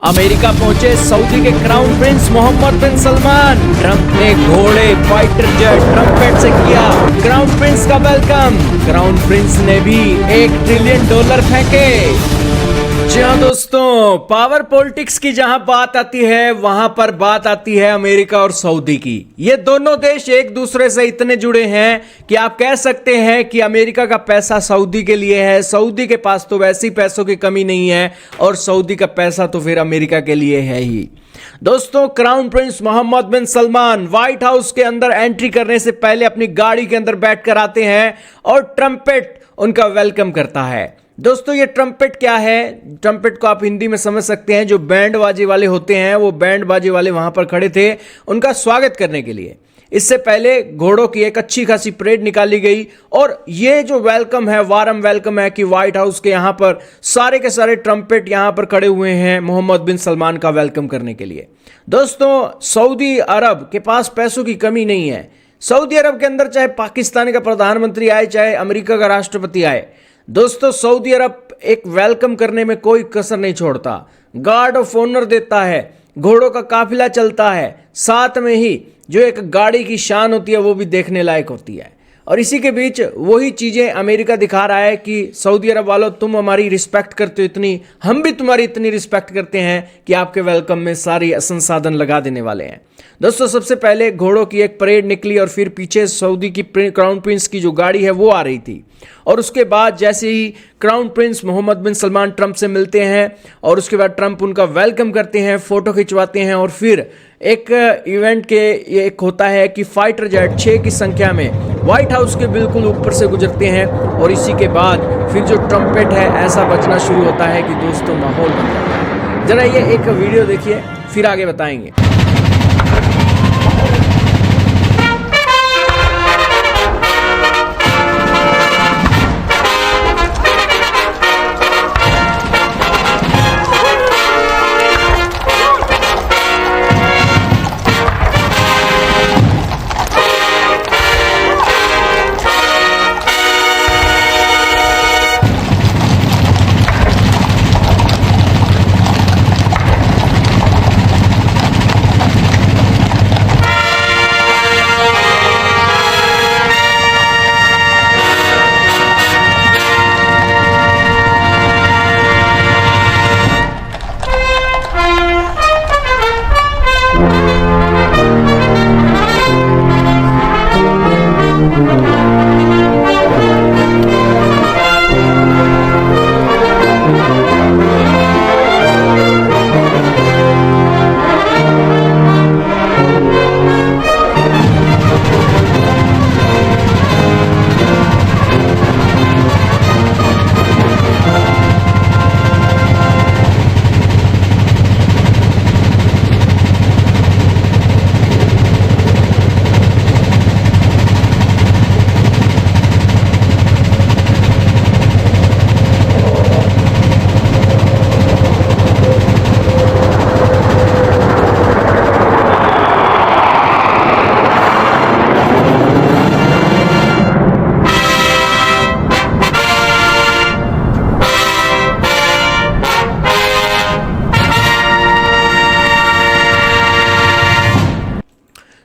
America पहुंचे Saudi के crown Prince Mohammad बिन Salman. Trump ने घोड़े, फाइटर जेट, ट्रम्पेट से किया क्राउन प्रिंस का वेलकम। क्राउन प्रिंस ने भी $1 ट्रिलियन फेंके। जी हाँ दोस्तों, पावर पॉलिटिक्स की जहां बात आती है वहां पर बात आती है अमेरिका और सऊदी की। ये दोनों देश एक दूसरे से इतने जुड़े हैं कि आप कह सकते हैं कि अमेरिका का पैसा सऊदी के लिए है, सऊदी के पास तो वैसे ही पैसों की कमी नहीं है और सऊदी का पैसा तो फिर अमेरिका के लिए है ही। दोस्तों, क्राउन प्रिंस मोहम्मद बिन सलमान व्हाइट हाउस के अंदर एंट्री करने से पहले अपनी गाड़ी के अंदर बैठकर आते हैं और ट्रम्पेट उनका वेलकम करता है। दोस्तों, ये ट्रम्पेट क्या है? ट्रम्पेट को आप हिंदी में समझ सकते हैं, जो बैंड बाजी वाले होते हैं, वो बैंड बाजी वाले वहां पर खड़े थे उनका स्वागत करने के लिए। इससे पहले घोड़ों की एक अच्छी खासी परेड निकाली गई और ये जो वेलकम है, वार्म वेलकम है कि व्हाइट हाउस के यहां पर सारे के सारे ट्रम्पेट यहां पर खड़े हुए हैं मोहम्मद बिन सलमान का वेलकम करने के लिए। दोस्तों, सऊदी अरब के पास पैसों की कमी नहीं है। सऊदी अरब के अंदर चाहे पाकिस्तान का प्रधानमंत्री आए, चाहे अमेरिका का राष्ट्रपति आए, दोस्तों सऊदी अरब एक वेलकम करने में कोई कसर नहीं छोड़ता। गार्ड ऑफ ऑनर देता है, घोड़ों का काफिला चलता है, साथ में ही जो एक गाड़ी की शान होती है वो भी देखने लायक होती है। और इसी के बीच वही चीजें अमेरिका दिखा रहा है कि सऊदी अरब वालों, तुम हमारी रिस्पेक्ट करते हो इतनी, हम भी तुम्हारी इतनी रिस्पेक्ट करते हैं कि आपके वेलकम में सारी संसाधन लगा देने वाले हैं। दोस्तों, सबसे पहले घोड़ों की एक परेड निकली और फिर पीछे सऊदी की क्राउन प्रिंस की जो गाड़ी है वो आ रही थी। और उसके बाद जैसे ही क्राउन प्रिंस मोहम्मद बिन सलमान ट्रंप से मिलते हैं और उसके बाद ट्रंप उनका वेलकम करते हैं, फोटो खिंचवाते हैं और फिर एक इवेंट के एक होता है कि फाइटर जेट 6 की संख्या में व्हाइट हाउस के बिल्कुल ऊपर से गुजरते हैं और इसी के बाद फिर जो ट्रम्पेट है ऐसा बजना शुरू होता है कि दोस्तों माहौल बन जाता है। जरा ये एक वीडियो देखिए, फिर आगे बताएंगे।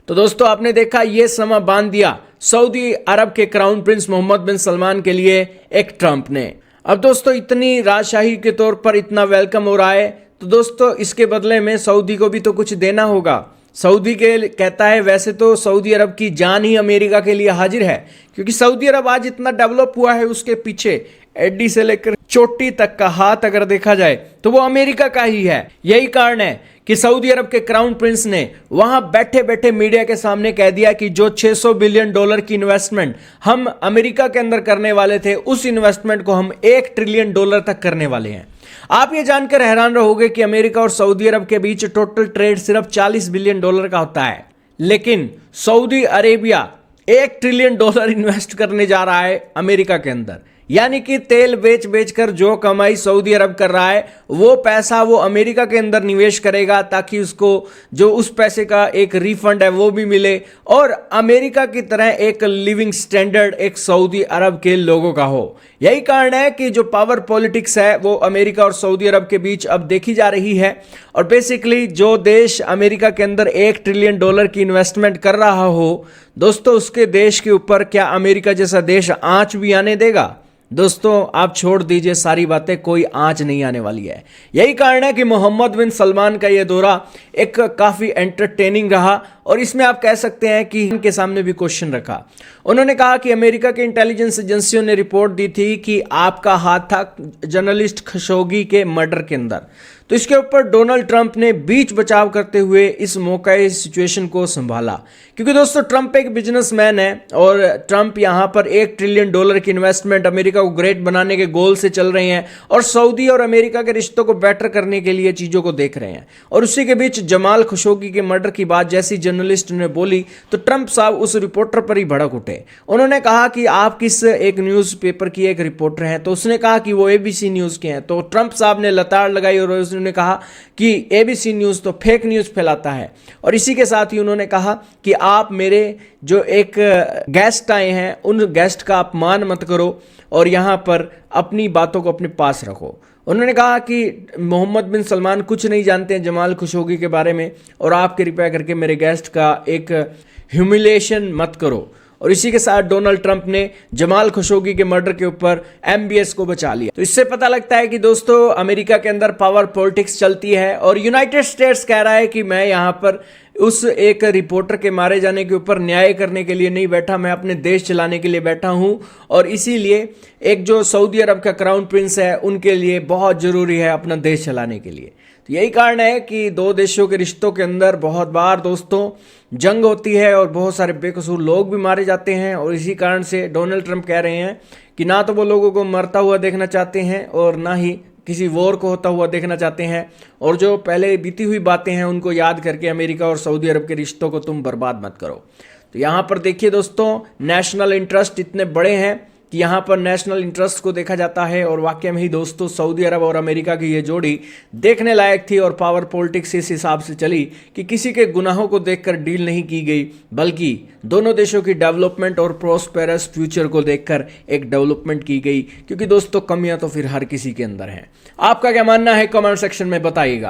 तो दोस्तों, आपने देखा ये समा बांध दिया सऊदी अरब के क्राउन प्रिंस मोहम्मद बिन सलमान के लिए एक ट्रंप ने। अब दोस्तों, इतनी राजशाही के तौर पर इतना वेलकम हो रहा है तो दोस्तों इसके बदले में सऊदी को भी तो कुछ देना होगा। सऊदी के कहता है, वैसे तो सऊदी अरब की जान ही अमेरिका के लिए हाजिर है, क्योंकि सऊदी अरब आज इतना डेवलप हुआ है, उसके पीछे एडी से लेकर चोटी तक का हाथ अगर देखा जाए तो वो अमेरिका का ही है। यही कारण है कि सऊदी अरब के क्राउन प्रिंस ने वहां बैठे बैठे मीडिया के सामने कह दिया कि जो $600 बिलियन की इन्वेस्टमेंट हम अमेरिका के अंदर करने वाले थे, उस इन्वेस्टमेंट को हम $1 ट्रिलियन तक करने वाले हैं। आप ये जानकर हैरान रहोगे कि अमेरिका और सऊदी अरब के बीच टोटल ट्रेड सिर्फ $40 बिलियन का होता है, लेकिन सऊदी अरेबिया $1 ट्रिलियन इन्वेस्ट करने जा रहा है अमेरिका के अंदर। यानी कि तेल बेच बेच कर जो कमाई सऊदी अरब कर रहा है वो पैसा वो अमेरिका के अंदर निवेश करेगा ताकि उसको जो उस पैसे का एक रिफंड है वो भी मिले और अमेरिका की तरह एक लिविंग स्टैंडर्ड एक सऊदी अरब के लोगों का हो। यही कारण है कि जो पावर पॉलिटिक्स है वो अमेरिका और सऊदी अरब के बीच अब देखी जा रही है। और बेसिकली जो देश अमेरिका के अंदर $1 ट्रिलियन की इन्वेस्टमेंट कर रहा हो दोस्तों, उसके देश के ऊपर क्या अमेरिका जैसा देश आंच भी आने देगा? दोस्तों आप छोड़ दीजिए सारी बातें, कोई आंच नहीं आने वाली है। यही कारण है कि मोहम्मद बिन सलमान का यह दौरा एक काफी एंटरटेनिंग रहा और इसमें आप कह सकते हैं कि इनके सामने भी क्वेश्चन रखा। उन्होंने कहा कि अमेरिका के इंटेलिजेंस एजेंसियों ने रिपोर्ट दी थी कि आपका हाथ था जर्नलिस्ट खशोगी के मर्डर के अंदर। तो इसके ऊपर डोनाल्ड ट्रंप ने बीच बचाव करते हुए इस मौके सिचुएशन को संभाला, क्योंकि दोस्तों ट्रंप एक बिजनेसमैन है और ट्रंप यहां पर $1 ट्रिलियन की इन्वेस्टमेंट अमेरिका को ग्रेट बनाने के गोल से चल रहे हैं और सऊदी और अमेरिका के रिश्तों को बेटर करने के लिए चीजों को देख रहे हैं। और उसी के बीच जमाल खशोगी के मर्डर की बात जैसी जर्नलिस्ट ने बोली तो ट्रंप साहब उस रिपोर्टर पर ही भड़क उठे। उन्होंने कहा कि आप किस एक न्यूज़पेपर की एक रिपोर्टर हैं, तो उसने कहा कि वो एबीसी न्यूज़ के हैं। तो ट्रंप साहब ने लताड़ लगाई और उन्होंने कहा कि एबीसी न्यूज़ तो फेक न्यूज़ फैलाता है। और इसी के साथ ही उन्होंने कहा कि आप मेरे जो एक गेस्ट आए हैं उन गेस्ट का अपमान मत करो और यहाँ पर अपनी बातों को अपने पास रखो। उन्होंने कहा कि मोहम्मद बिन सलमान कुछ नहीं जानते हैं जमाल खशोगी के बारे में और आप कृपया करके मेरे गेस्ट का एक ह्यूमिलेशन मत करो। और इसी के साथ डोनाल्ड ट्रंप ने जमाल खशोगी के मर्डर के ऊपर एमबीएस को बचा लिया। तो इससे पता लगता है कि दोस्तों अमेरिका के अंदर पावर पॉलिटिक्स चलती है और यूनाइटेड स्टेट्स कह रहा है कि मैं यहाँ पर उस एक रिपोर्टर के मारे जाने के ऊपर न्याय करने के लिए नहीं बैठा, मैं अपने देश चलाने के लिए बैठा हूं। और इसीलिए एक जो सऊदी अरब का क्राउन प्रिंस है उनके लिए बहुत जरूरी है अपना देश चलाने के लिए। तो यही कारण है कि दो देशों के रिश्तों के अंदर बहुत बार दोस्तों जंग होती है और बहुत सारे बेकसूर लोग भी मारे जाते हैं। और इसी कारण से डोनाल्ड ट्रंप कह रहे हैं कि ना तो वो लोगों को मरता हुआ देखना चाहते हैं और ना ही किसी वॉर को होता हुआ देखना चाहते हैं। और जो पहले बीती हुई बातें हैं उनको याद करके अमेरिका और सऊदी अरब के रिश्तों को तुम बर्बाद मत करो। तो यहाँ पर देखिए दोस्तों नेशनल इंटरेस्ट इतने बड़े हैं कि यहाँ पर नेशनल इंटरेस्ट को देखा जाता है। और वाकई में ही दोस्तों सऊदी अरब और अमेरिका की ये जोड़ी देखने लायक थी और पावर पॉलिटिक्स इस हिसाब से चली कि किसी के गुनाहों को देखकर डील नहीं की गई, बल्कि दोनों देशों की डेवलपमेंट और प्रोस्पेरस फ्यूचर को देखकर एक डेवलपमेंट की गई। क्योंकि दोस्तों कमियां तो फिर हर किसी के अंदर हैं। आपका क्या मानना है कमेंट सेक्शन में बताइएगा।